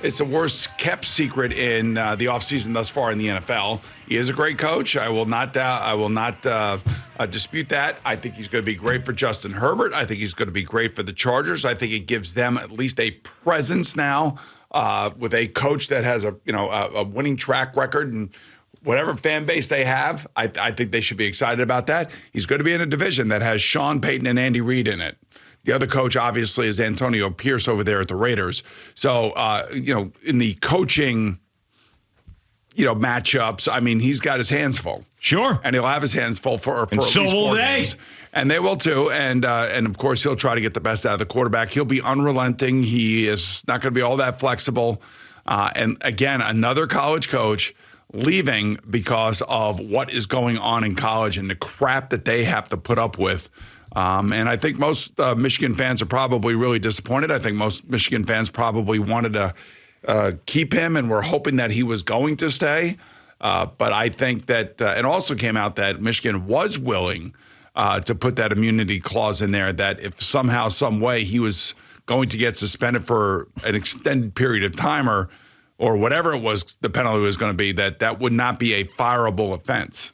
It's the worst kept secret in the offseason thus far in the NFL. He is a great coach. I will not dispute that. I think he's going to be great for Justin Herbert. I think he's going to be great for the Chargers. I think it gives them at least a presence now with a coach that has a winning track record and whatever fan base they have. I think they should be excited about that. He's going to be in a division that has Sean Payton and Andy Reid in it. The other coach, obviously, is Antonio Pierce over there at the Raiders. So, in the coaching, matchups, I mean, he's got his hands full. Sure. And he'll have his hands full for at least so will 4 they. games. And they will too. And of course, he'll try to get the best out of the quarterback. He'll be unrelenting. He is not going to be all that flexible. And again, another college coach leaving because of what is going on in college and the crap that they have to put up with. And I think most Michigan fans are probably really disappointed. I think most Michigan fans probably wanted to keep him and were hoping that he was going to stay. But I think that it also came out that Michigan was willing to put that immunity clause in there, that if somehow, some way he was going to get suspended for an extended period of time or whatever it was, the penalty was going to be, that would not be a fireable offense.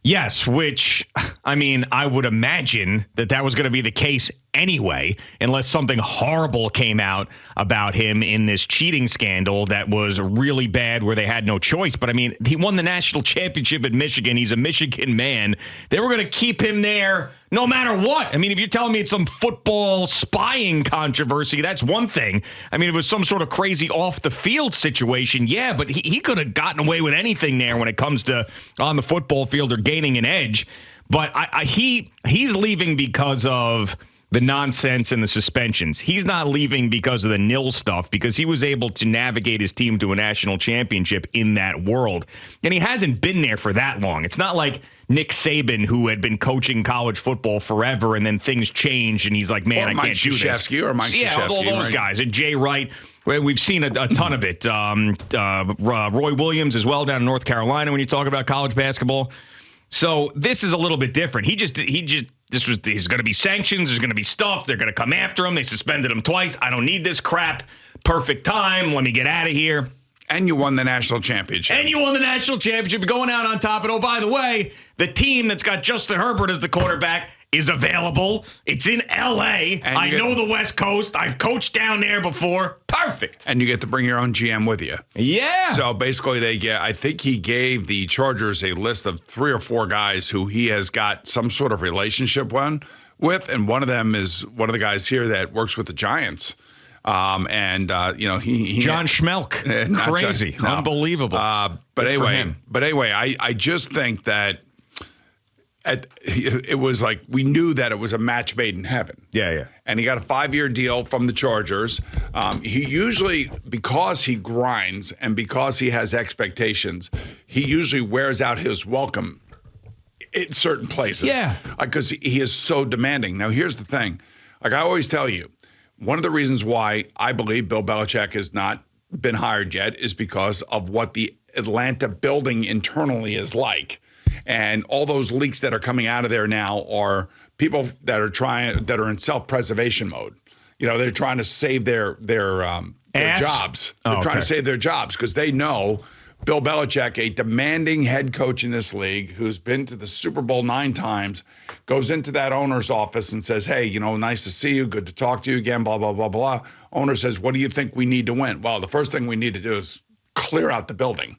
Yes, which, I mean, I would imagine that was going to be the case anyway, unless something horrible came out about him in this cheating scandal that was really bad where they had no choice. But, I mean, he won the national championship at Michigan. He's a Michigan man. They were going to keep him there no matter what. I mean, if you're telling me it's some football spying controversy, that's one thing. I mean, if it was some sort of crazy off-the-field situation, yeah, but he could have gotten away with anything there when it comes to on the football field or gaining an edge. But he's leaving because of the nonsense and the suspensions. He's not leaving because of the nil stuff, because he was able to navigate his team to a national championship in that world. And he hasn't been there for that long. It's not like Nick Saban, who had been coaching college football forever, and then things changed, and he's like, man, I can't do this. Or Mike yeah, all those guys. And Jay Wright, we've seen a ton of it. Roy Williams as well down in North Carolina when you talk about college basketball. So this is a little bit different. He's going to be sanctions. There's going to be stuff. They're going to come after him. They suspended him twice. I don't need this crap. Perfect time. Let me get out of here. And you won the national championship. Going out on top. And oh, by the way, the team that's got Justin Herbert as the quarterback is available. It's in L.A. I know the West Coast. I've coached down there before. Perfect. And you get to bring your own GM with you. Yeah. So basically, I think he gave the Chargers a list of 3 or 4 guys who he has got some sort of relationship with, and one of them is one of the guys here that works with the Giants. John Schmelk, crazy, unbelievable. But anyway, I just think that it was like we knew that it was a match made in heaven. Yeah. And he got a 5-year deal from the Chargers. He usually, because he grinds and because he has expectations, he usually wears out his welcome in certain places. Yeah, because he is so demanding. Now, here's the thing. Like I always tell you, one of the reasons why I believe Bill Belichick has not been hired yet is because of what the Atlanta building internally is like. And all those leaks that are coming out of there now are people that are in self-preservation mode. They're trying to save their jobs. They're trying to save their jobs because they know Bill Belichick, a demanding head coach in this league who's been to the Super Bowl 9 times, goes into that owner's office and says, hey, nice to see you. Good to talk to you again, blah, blah, blah, blah. Owner says, what do you think we need to win? Well, the first thing we need to do is clear out the building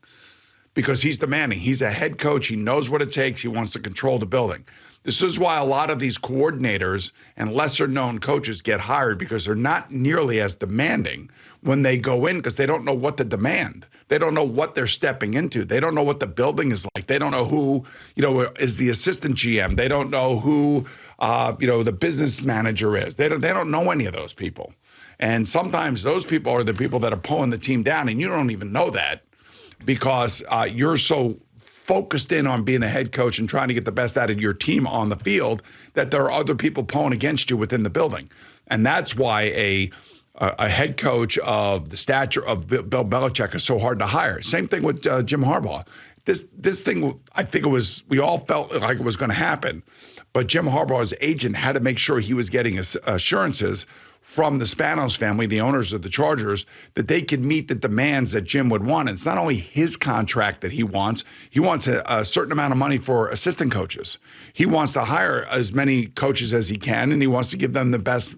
because he's demanding. He's a head coach. He knows what it takes. He wants to control the building. This is why a lot of these coordinators and lesser-known coaches get hired because they're not nearly as demanding when they go in because they don't know what to demand. They don't know what they're stepping into. They don't know what the building is like. They don't know who, is the assistant GM. They don't know who, the business manager is. They don't know any of those people. And sometimes those people are the people that are pulling the team down, and you don't even know that because you're so focused in on being a head coach and trying to get the best out of your team on the field that there are other people pulling against you within the building. And that's why a head coach of the stature of Bill Belichick is so hard to hire. Same thing with Jim Harbaugh. This thing, I think we all felt like it was going to happen, but Jim Harbaugh's agent had to make sure he was getting assurances from the Spanos family, the owners of the Chargers, that they could meet the demands that Jim would want. And it's not only his contract that he wants a certain amount of money for assistant coaches. He wants to hire as many coaches as he can, and he wants to give them the best,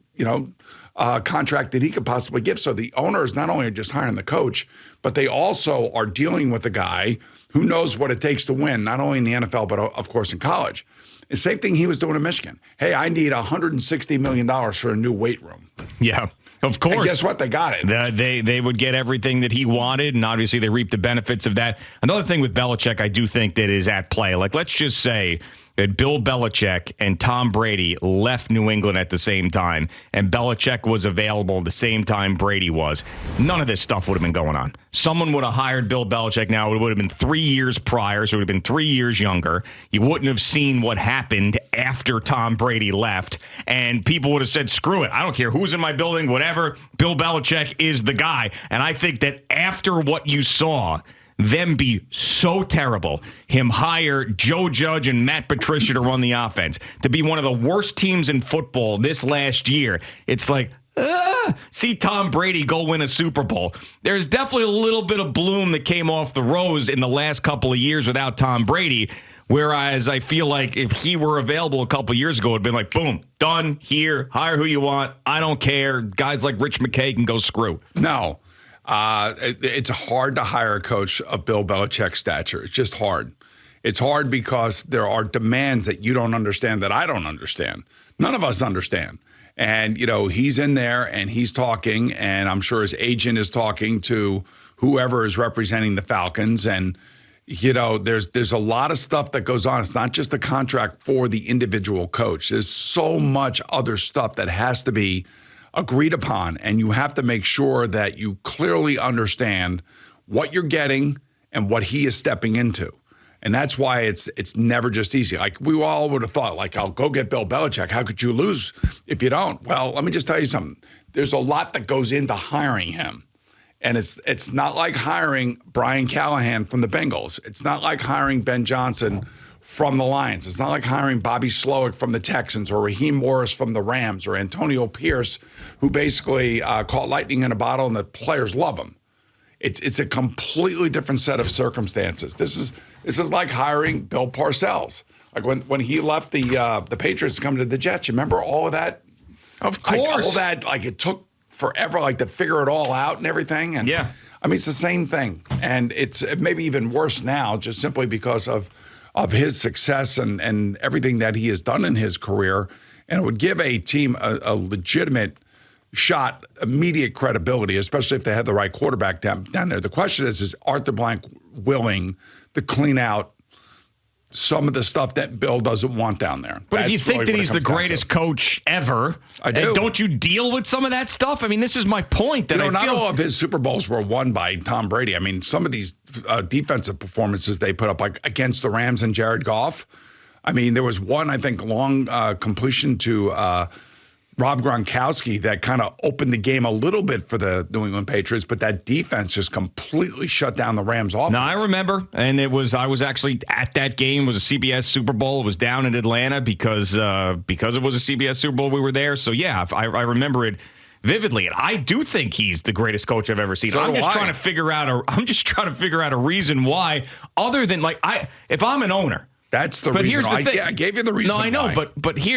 contract that he could possibly give. So the owners not only are just hiring the coach, but they also are dealing with a guy who knows what it takes to win, not only in the NFL, but of course in college. The same thing he was doing in Michigan. Hey, I need $160 million for a new weight room. Yeah, of course. And guess what? They got it. They would get everything that he wanted, and obviously they reaped the benefits of that. Another thing with Belichick I do think that is at play. Like, let's just say that Bill Belichick and Tom Brady left New England at the same time, and Belichick was available at the same time Brady was. None of this stuff would have been going on. Someone would have hired Bill Belichick now. It would have been 3 years prior, so it would have been 3 years younger. You wouldn't have seen what happened after Tom Brady left, and people would have said, screw it. I don't care who's in my building, whatever. Bill Belichick is the guy. And I think that after what you saw, them be so terrible, him hire Joe Judge and Matt Patricia to run the offense, to be one of the worst teams in football this last year. It's like, see Tom Brady go win a Super Bowl. There's definitely a little bit of bloom that came off the rose in the last couple of years without Tom Brady, whereas I feel like if he were available a couple of years ago, it would have been like, boom, done, here, hire who you want. I don't care. Guys like Rich McKay can go screw. No. It's hard to hire a coach of Bill Belichick's stature. It's just hard. It's hard because there are demands that you don't understand, that I don't understand. None of us understand. And, he's in there and he's talking, and I'm sure his agent is talking to whoever is representing the Falcons. And, there's a lot of stuff that goes on. It's not just a contract for the individual coach. There's so much other stuff that has to be agreed upon, and you have to make sure that you clearly understand what you're getting and what he is stepping into. And that's why it's never just easy. Like, we all would have thought, like, I'll go get Bill Belichick. How could you lose if you don't? Well, let me just tell you something. There's a lot that goes into hiring him. And it's not like hiring Brian Callahan from the Bengals. It's not like hiring Ben Johnson from the Lions. It's not like hiring Bobby Slowick from the Texans, or Raheem Morris from the Rams, or Antonio Pierce, who basically caught lightning in a bottle and the players love him. It's a completely different set of circumstances. This is like hiring Bill Parcells. Like when he left the Patriots to come to the Jets. You remember all of that? Of course. Like, all that, like, it took forever, like, to figure it all out and everything. And yeah. I mean, it's the same thing. And it's maybe even worse now, just simply because of his success and everything that he has done in his career. And it would give a team a legitimate shot, immediate credibility, especially if they had the right quarterback down there. The question is Arthur Blank willing to clean out some of the stuff that Bill doesn't want down there? But if you think that he's the greatest coach ever, I do. Don't you deal with some of that stuff? I mean, this is my point. That not all of his Super Bowls were won by Tom Brady. I mean, some of these defensive performances they put up, like against the Rams and Jared Goff. I mean, there was one, I think, long completion to Rob Gronkowski that kind of opened the game a little bit for the New England Patriots, but that defense just completely shut down the Rams' offense. No, I remember, and I was actually at that game. It was a CBS Super Bowl. It was down in Atlanta because it was a CBS Super Bowl. We were there, so yeah, I remember it vividly. And I do think he's the greatest coach I've ever seen. So I'm just trying to figure out a reason why, other than if I'm an owner. That's the reason. Here's the thing. I gave you the reason. No, I know, why.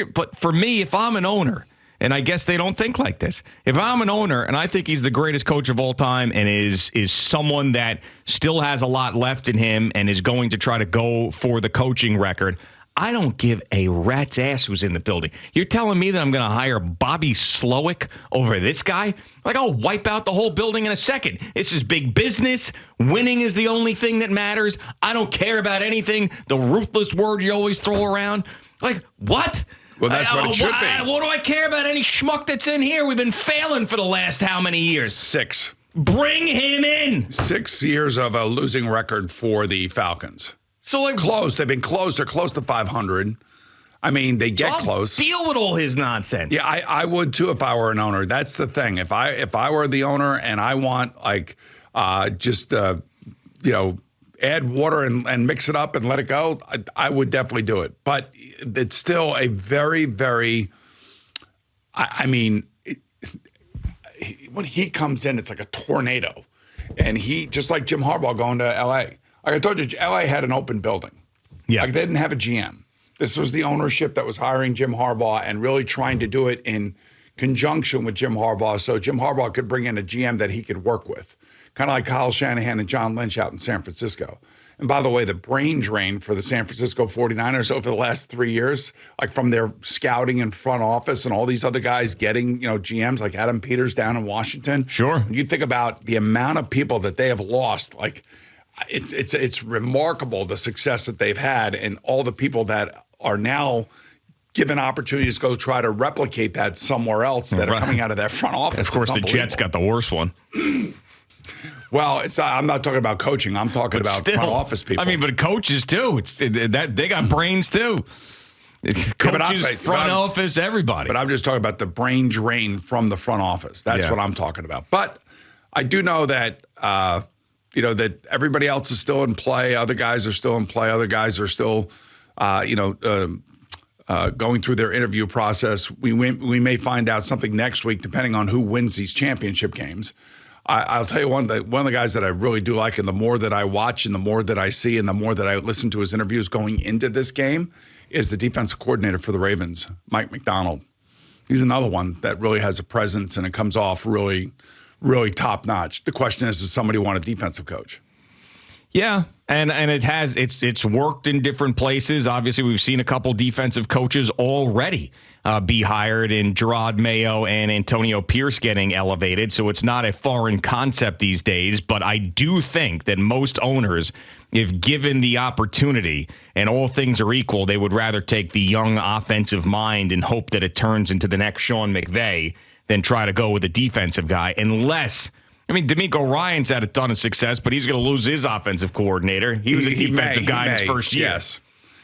but for me, if I'm an owner. And I guess they don't think like this. If I'm an owner and I think he's the greatest coach of all time and is someone that still has a lot left in him and is going to try to go for the coaching record, I don't give a rat's ass who's in the building. You're telling me that I'm going to hire Bobby Slowick over this guy? Like, I'll wipe out the whole building in a second. This is big business. Winning is the only thing that matters. I don't care about anything. The ruthless word you always throw around. Like, what? Well, that's what it should be. What do I care about any schmuck that's in here? We've been failing for the last how many years? 6. Bring him in. 6 years of a losing record for the Falcons. So, like, close. They've been close. They're close to 500. I mean, they get I'll close. Deal with all his nonsense. Yeah, I would too if I were an owner. That's the thing. If I were the owner and I want add water and mix it up and let it go, I would definitely do it. But it's still a very, very. When he comes in, it's like a tornado, and he just like Jim Harbaugh going to L.A. Like I told you, L.A. had an open building. Yeah, like they didn't have a GM. This was the ownership that was hiring Jim Harbaugh and really trying to do it in conjunction with Jim Harbaugh so Jim Harbaugh could bring in a GM that he could work with, kind of like Kyle Shanahan and John Lynch out in San Francisco. And by the way, the brain drain for the San Francisco 49ers over the last 3 years, like from their scouting and front office and all these other guys getting, GMs like Adam Peters down in Washington. Sure. You think about the amount of people that they have lost, like it's remarkable the success that they've had and all the people that are now given opportunities to go try to replicate that somewhere else that are coming out of that front office. Of course, the Jets got the worst one. Well, I'm not talking about coaching. I'm talking about front office people. I mean, but coaches too. They got brains too. Coaches, front office, everybody. But I'm just talking about the brain drain from the front office. That's what I'm talking about. But I do know that that everybody else is still in play. Other guys are still in play. Other guys are still, going through their interview process. We may find out something next week, depending on who wins these championship games. I'll tell you one of the guys that I really do like, and the more that I watch and the more that I see and the more that I listen to his interviews going into this game, is the defensive coordinator for the Ravens, Mike McDonald. He's another one that really has a presence and it comes off really, really top notch. The question is, does somebody want a defensive coach? Yeah, and it's worked in different places. Obviously, we've seen a couple defensive coaches already be hired in Gerard Mayo and Antonio Pierce getting elevated. So it's not a foreign concept these days. But I do think that most owners, if given the opportunity and all things are equal, they would rather take the young offensive mind and hope that it turns into the next Sean McVay than try to go with a defensive guy, unless. I mean, D'Amico Ryan's had a ton of success, but he's going to lose his offensive coordinator. He was a defensive guy in his first year. Yes.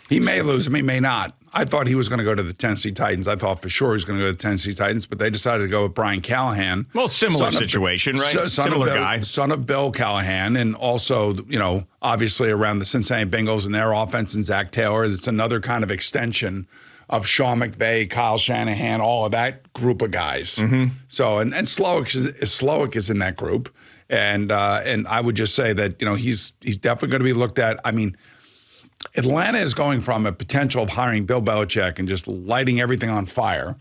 He may lose him. He may not. I thought he was going to go to the Tennessee Titans. I thought for sure he was going to go to the Tennessee Titans, but they decided to go with Brian Callahan. Well, similar situation, right? Similar guy. Son of Bill Callahan, and also, obviously around the Cincinnati Bengals and their offense and Zach Taylor. It's another kind of extension of Sean McVay, Kyle Shanahan, all of that group of guys. Mm-hmm. So, and Slowick is in that group. And I would just say that, he's definitely going to be looked at. I mean, Atlanta is going from a potential of hiring Bill Belichick and just lighting everything on fire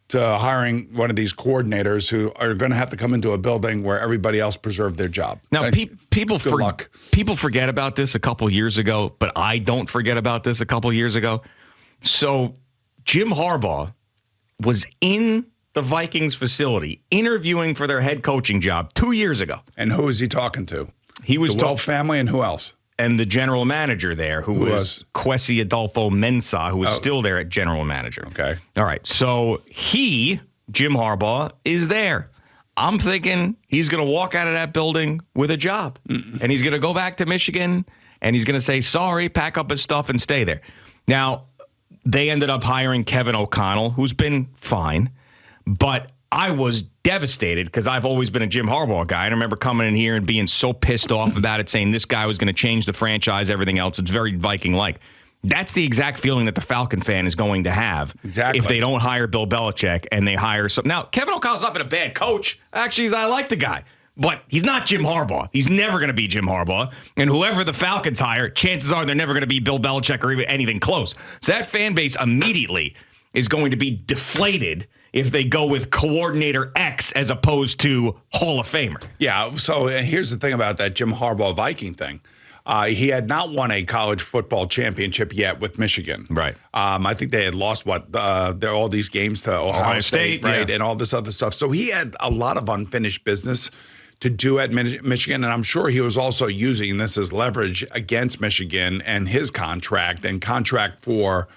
to hiring one of these coordinators who are going to have to come into a building where everybody else preserved their job. Now, people forget about this a couple years ago, but I don't forget about this a couple years ago. So Jim Harbaugh was in the Vikings facility interviewing for their head coaching job 2 years ago. And who was he talking to? He was the Wells family, and who else? And the general manager there, who was Kwesi Adolfo-Mensah, who was still there at general manager. Okay. All right. So Jim Harbaugh, is there. I'm thinking he's going to walk out of that building with a job. Mm-mm. And he's going to go back to Michigan, and he's going to say, sorry, pack up his stuff and stay there. Now, they ended up hiring Kevin O'Connell, who's been fine. But I was devastated because I've always been a Jim Harbaugh guy. I remember coming in here and being so pissed off about it, saying this guy was going to change the franchise, everything else. It's very Viking-like. That's the exact feeling that the Falcon fan is going to have if they don't hire Bill Belichick and they hire some. Now, Kevin O'Connell's not been a bad coach. Actually, I like the guy. But he's not Jim Harbaugh. He's never going to be Jim Harbaugh. And whoever the Falcons hire, chances are they're never going to be Bill Belichick or even anything close. So that fan base immediately is going to be deflated if they go with coordinator X as opposed to Hall of Famer. Yeah, so here's the thing about that Jim Harbaugh Viking thing. He had not won a college football championship yet with Michigan. Right. I think they had lost all these games to Ohio State, right, and all this other stuff. So he had a lot of unfinished business to do at Michigan, and I'm sure he was also using this as leverage against Michigan and his contract for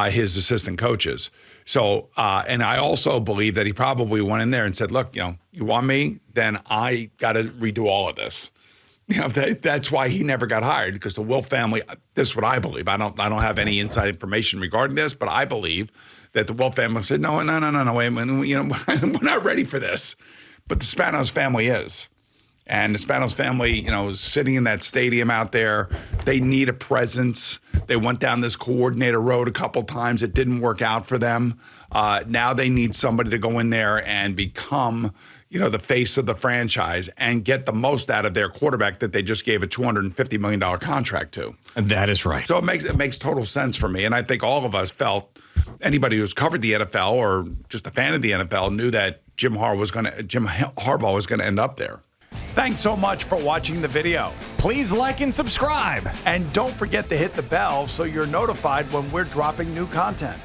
his assistant coaches. So, and I also believe that he probably went in there and said, look, you want me? Then I got to redo all of this. That's why he never got hired, because the Will family, this is what I believe. I don't have any inside information regarding this, but I believe that the Will family said, no, wait, we're not ready for this. But the Spanos family is. And the Spanos family, is sitting in that stadium out there. They need a presence. They went down this coordinator road a couple times. It didn't work out for them. Now they need somebody to go in there and become, the face of the franchise and get the most out of their quarterback that they just gave a $250 million contract to. That is right. So it makes total sense for me. And I think all of us felt, anybody who's covered the NFL or just a fan of the NFL knew that Jim Harbaugh was going to end up there. Thanks so much for watching the video. Please like and subscribe. And don't forget to hit the bell so you're notified when we're dropping new content.